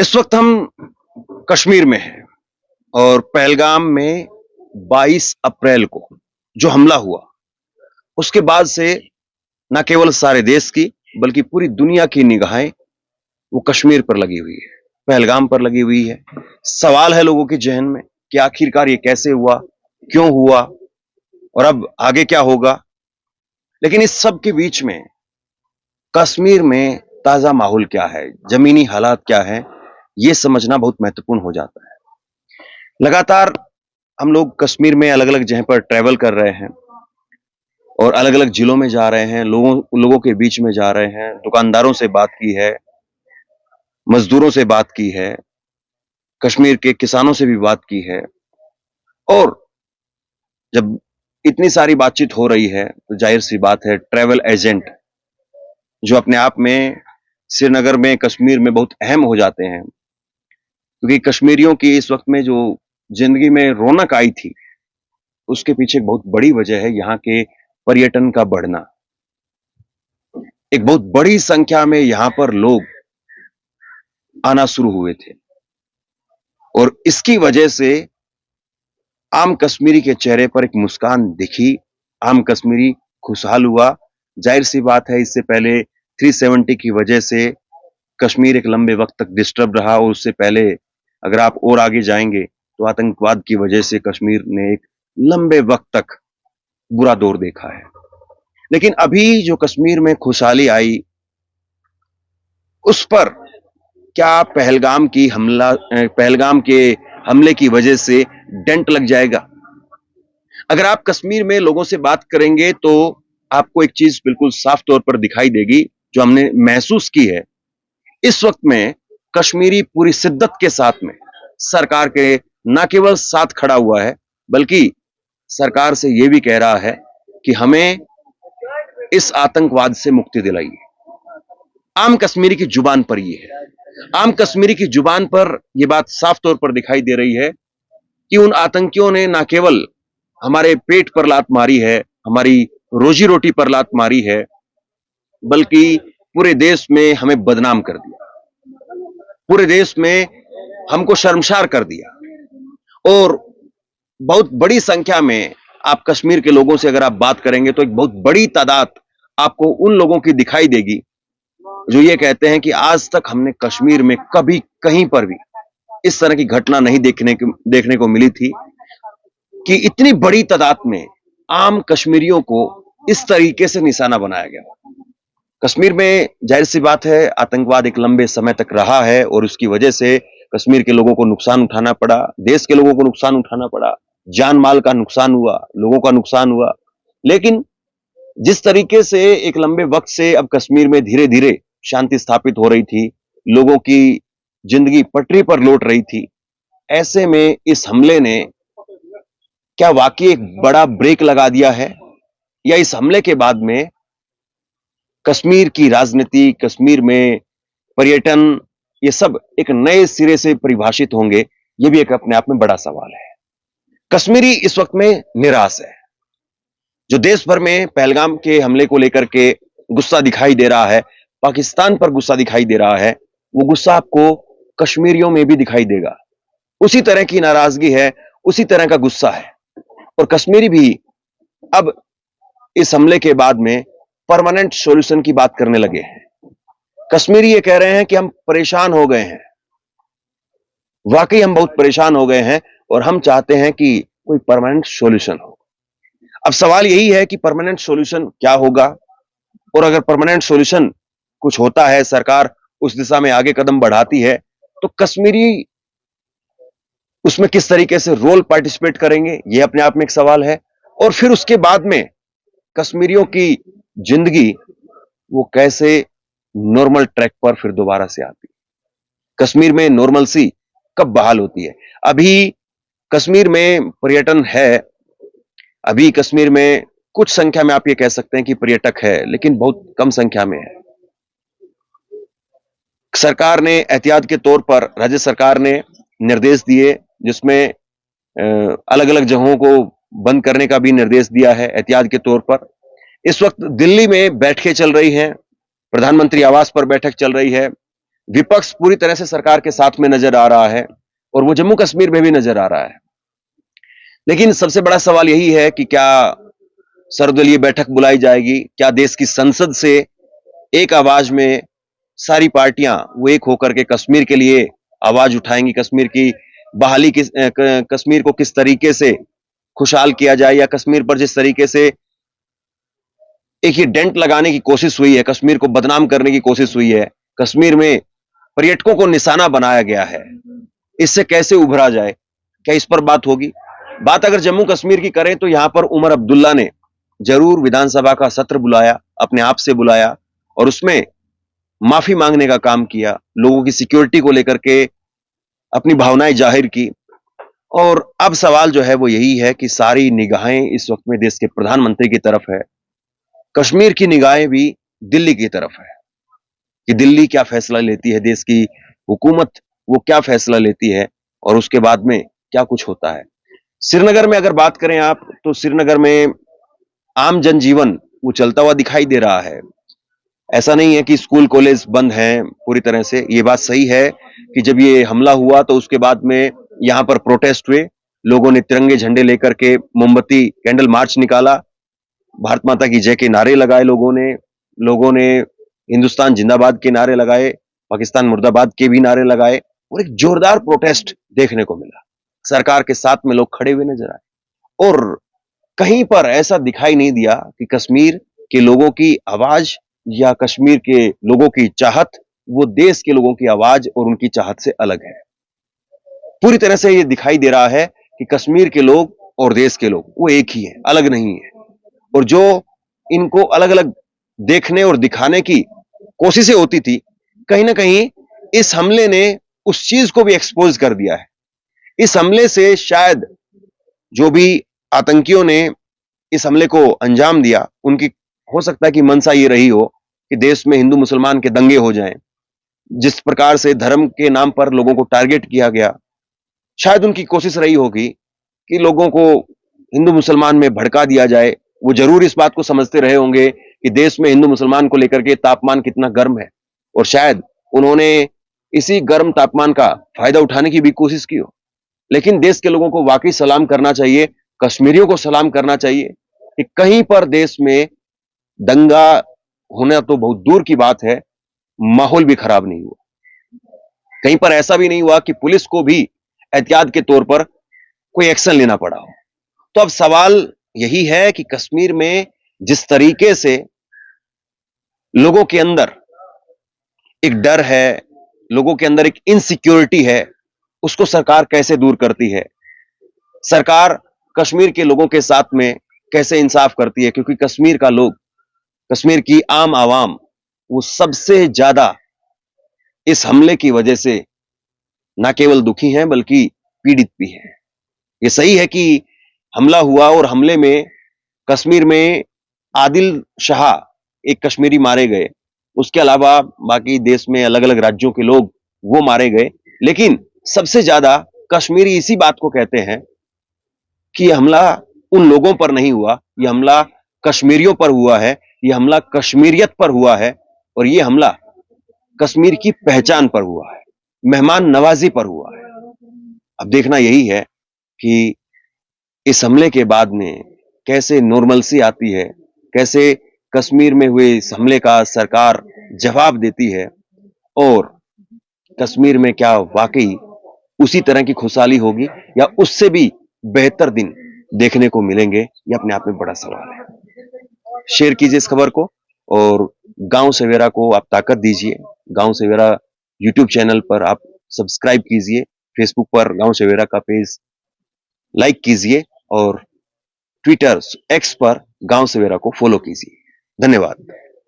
इस वक्त हम कश्मीर में हैं और पहलगाम में 22 अप्रैल को जो हमला हुआ, उसके बाद से न केवल सारे देश की बल्कि पूरी दुनिया की निगाहें वो कश्मीर पर लगी हुई है, पहलगाम पर लगी हुई है। सवाल है लोगों के जहन में कि आखिरकार ये कैसे हुआ, क्यों हुआ और अब आगे क्या होगा। लेकिन इस सब के बीच में कश्मीर में ताजा माहौल क्या है, जमीनी हालात क्या है, ये समझना बहुत महत्वपूर्ण हो जाता है। लगातार हम लोग कश्मीर में अलग अलग जगह पर ट्रैवल कर रहे हैं और अलग अलग जिलों में जा रहे हैं, लोगों के बीच में जा रहे हैं, दुकानदारों से बात की है, मजदूरों से बात की है, कश्मीर के किसानों से भी बात की है। और जब इतनी सारी बातचीत हो रही है तो जाहिर सी बात है ट्रैवल एजेंट जो अपने आप में श्रीनगर में, कश्मीर में बहुत अहम हो जाते हैं, क्योंकि कश्मीरियों की इस वक्त में जो जिंदगी में रौनक आई थी उसके पीछे एक बहुत बड़ी वजह है यहाँ के पर्यटन का बढ़ना। एक बहुत बड़ी संख्या में यहाँ पर लोग आना शुरू हुए थे और इसकी वजह से आम कश्मीरी के चेहरे पर एक मुस्कान दिखी, आम कश्मीरी खुशहाल हुआ। जाहिर सी बात है इससे पहले 370 की वजह से कश्मीर एक लंबे वक्त तक डिस्टर्ब रहा और उससे पहले अगर आप और आगे जाएंगे तो आतंकवाद की वजह से कश्मीर ने एक लंबे वक्त तक बुरा दौर देखा है। लेकिन अभी जो कश्मीर में खुशहाली आई उस पर क्या पहलगाम के हमले की वजह से डेंट लग जाएगा? अगर आप कश्मीर में लोगों से बात करेंगे तो आपको एक चीज बिल्कुल साफ तौर पर दिखाई देगी जो हमने महसूस की है। इस वक्त में कश्मीरी पूरी शिद्दत के साथ में सरकार के न केवल साथ खड़ा हुआ है बल्कि सरकार से यह भी कह रहा है कि हमें इस आतंकवाद से मुक्ति दिलाइए। आम कश्मीरी की जुबान पर यह है, आम कश्मीरी की जुबान पर यह बात साफ तौर पर दिखाई दे रही है कि उन आतंकियों ने न केवल हमारे पेट पर लात मारी है, हमारी रोजी रोटी पर लात मारी है, बल्कि पूरे देश में हमें बदनाम कर दिया, पूरे देश में हमको शर्मसार कर दिया। और बहुत बड़ी संख्या में आप कश्मीर के लोगों से अगर आप बात करेंगे तो एक बहुत बड़ी तादाद आपको उन लोगों की दिखाई देगी जो ये कहते हैं कि आज तक हमने कश्मीर में कभी कहीं पर भी इस तरह की घटना नहीं देखने को मिली थी कि इतनी बड़ी तादाद में आम कश्मीरियों को इस तरीके से निशाना बनाया गया। कश्मीर में जाहिर सी बात है आतंकवाद एक लंबे समय तक रहा है और उसकी वजह से कश्मीर के लोगों को नुकसान उठाना पड़ा, देश के लोगों को नुकसान उठाना पड़ा, जान माल का नुकसान हुआ, लोगों का नुकसान हुआ। लेकिन जिस तरीके से एक लंबे वक्त से अब कश्मीर में धीरे धीरे शांति स्थापित हो रही थी, लोगों की जिंदगी पटरी पर लौट रही थी, ऐसे में इस हमले ने क्या वाकई एक बड़ा ब्रेक लगा दिया है या इस हमले के बाद में कश्मीर की राजनीति, कश्मीर में पर्यटन, ये सब एक नए सिरे से परिभाषित होंगे? ये भी एक अपने आप में बड़ा सवाल है। कश्मीरी इस वक्त में निराश है। जो देश भर में पहलगाम के हमले को लेकर के गुस्सा दिखाई दे रहा है, पाकिस्तान पर गुस्सा दिखाई दे रहा है, वो गुस्सा आपको कश्मीरियों में भी दिखाई देगा। उसी तरह की नाराजगी है, उसी तरह का गुस्सा है और कश्मीरी भी अब इस हमले के बाद में परमानेंट सॉल्यूशन की बात करने लगे हैं। कश्मीरी ये कह रहे हैं कि हम परेशान हो गए हैं, वाकई हम बहुत परेशान हो गए हैं और हम चाहते हैं कि कोई परमानेंट सॉल्यूशन हो। अब सवाल यही है कि परमानेंट सॉल्यूशन क्या होगा और अगर परमानेंट सॉल्यूशन कुछ होता है, सरकार उस दिशा में आगे कदम बढ़ाती है, तो कश्मीरी उसमें किस तरीके से रोल पार्टिसिपेट करेंगे, यह अपने आप में एक सवाल है। और फिर उसके बाद में कश्मीरियों की जिंदगी वो कैसे नॉर्मल ट्रैक पर फिर दोबारा से आती है, कश्मीर में नॉर्मल सी कब बहाल होती है। अभी कश्मीर में पर्यटन है, अभी कश्मीर में कुछ संख्या में आप ये कह सकते हैं कि पर्यटक है, लेकिन बहुत कम संख्या में है। सरकार ने एहतियात के तौर पर, राज्य सरकार ने निर्देश दिए जिसमें अलग अलग जगहों को बंद करने का भी निर्देश दिया है एहतियात के तौर पर। इस वक्त दिल्ली में बैठकें चल रही हैं, प्रधानमंत्री आवास पर बैठक चल रही है, विपक्ष पूरी तरह से सरकार के साथ में नजर आ रहा है और वो जम्मू कश्मीर में भी नजर आ रहा है। लेकिन सबसे बड़ा सवाल यही है कि क्या सर्वदलीय बैठक बुलाई जाएगी? क्या देश की संसद से एक आवाज में सारी पार्टियां वो एक होकर के कश्मीर के लिए आवाज उठाएंगी? कश्मीर की बहाली कश्मीर को किस तरीके से खुशहाल किया जाए, या कश्मीर पर जिस तरीके से एक ये डेंट लगाने की कोशिश हुई है, कश्मीर को बदनाम करने की कोशिश हुई है, कश्मीर में पर्यटकों को निशाना बनाया गया है, इससे कैसे उभरा जाए? क्या इस पर बात होगी? बात अगर जम्मू कश्मीर की करें तो यहां पर उमर अब्दुल्ला ने जरूर विधानसभा का सत्र बुलाया, अपने आप से बुलाया और उसमें माफी मांगने का काम किया, लोगों की सिक्योरिटी को लेकर के अपनी भावनाएं जाहिर की। और अब सवाल जो है वो यही है कि सारी निगाहें इस वक्त में देश के प्रधानमंत्री की तरफ है, कश्मीर की निगाहें भी दिल्ली की तरफ है कि दिल्ली क्या फैसला लेती है, देश की हुकूमत वो क्या फैसला लेती है और उसके बाद में क्या कुछ होता है। श्रीनगर में अगर बात करें आप, तो श्रीनगर में आम जनजीवन वो चलता हुआ दिखाई दे रहा है। ऐसा नहीं है कि स्कूल कॉलेज बंद हैं पूरी तरह से। ये बात सही है कि जब ये हमला हुआ तो उसके बाद में यहां पर प्रोटेस्ट हुए, लोगों ने तिरंगे झंडे लेकर के मोमबत्ती कैंडल मार्च निकाला, भारत माता की जय के नारे लगाए लोगों ने हिंदुस्तान जिंदाबाद के नारे लगाए, पाकिस्तान मुर्दाबाद के भी नारे लगाए और एक जोरदार प्रोटेस्ट देखने को मिला। सरकार के साथ में लोग खड़े हुए नजर आए और कहीं पर ऐसा दिखाई नहीं दिया कि कश्मीर के लोगों की आवाज या कश्मीर के लोगों की चाहत वो देश के लोगों की आवाज और उनकी चाहत से अलग है। पूरी तरह से ये दिखाई दे रहा है कि कश्मीर के लोग और देश के लोग वो एक ही है, अलग नहीं है। और जो इनको अलग अलग देखने और दिखाने की कोशिशें होती थी, कहीं ना कहीं इस हमले ने उस चीज को भी एक्सपोज कर दिया है। इस हमले से शायद जो भी आतंकियों ने इस हमले को अंजाम दिया, उनकी हो सकता है कि मंशा ये रही हो कि देश में हिंदू मुसलमान के दंगे हो जाएं। जिस प्रकार से धर्म के नाम पर लोगों को टारगेट किया गया, शायद उनकी कोशिश रही होगी कि लोगों को हिंदू मुसलमान में भड़का दिया जाए। वो जरूर इस बात को समझते रहे होंगे कि देश में हिंदू मुसलमान को लेकर के तापमान कितना गर्म है और शायद उन्होंने इसी गर्म तापमान का फायदा उठाने की भी कोशिश की हो। लेकिन देश के लोगों को वाकई सलाम करना चाहिए, कश्मीरियों को सलाम करना चाहिए कि कहीं पर देश में दंगा होना तो बहुत दूर की बात है, माहौल भी खराब नहीं हुआ। कहीं पर ऐसा भी नहीं हुआ कि पुलिस को भी एहतियात के तौर पर कोई एक्शन लेना पड़ा हो। तो अब सवाल यही है कि कश्मीर में जिस तरीके से लोगों के अंदर एक डर है, लोगों के अंदर एक इनसिक्योरिटी है, उसको सरकार कैसे दूर करती है? सरकार कश्मीर के लोगों के साथ में कैसे इंसाफ करती है? क्योंकि कश्मीर का लोग, कश्मीर की आम आवाम वो सबसे ज्यादा इस हमले की वजह से ना केवल दुखी हैं बल्कि पीड़ित भी हैं। ये सही है कि हमला हुआ और हमले में कश्मीर में आदिल शाह एक कश्मीरी मारे गए, उसके अलावा बाकी देश में अलग अलग राज्यों के लोग वो मारे गए। लेकिन सबसे ज्यादा कश्मीरी इसी बात को कहते हैं कि यह हमला उन लोगों पर नहीं हुआ, यह हमला कश्मीरियों पर हुआ है, यह हमला कश्मीरियत पर हुआ है और यह हमला कश्मीर की पहचान पर हुआ है, मेहमान नवाजी पर हुआ है। अब देखना यही है कि इस हमले के बाद में कैसे नॉर्मलसी आती है, कैसे कश्मीर में हुए इस हमले का सरकार जवाब देती है और कश्मीर में क्या वाकई उसी तरह की खुशहाली होगी या उससे भी बेहतर दिन देखने को मिलेंगे? यह अपने आप में बड़ा सवाल है। शेयर कीजिए इस खबर को और गांव सवेरा को आप ताकत दीजिए। गांव सवेरा यूट्यूब चैनल पर आप सब्सक्राइब कीजिए, फेसबुक पर गांव सवेरा का पेज लाइक कीजिए और ट्विटर एक्स पर गांव सवेरा को फॉलो कीजिए। धन्यवाद।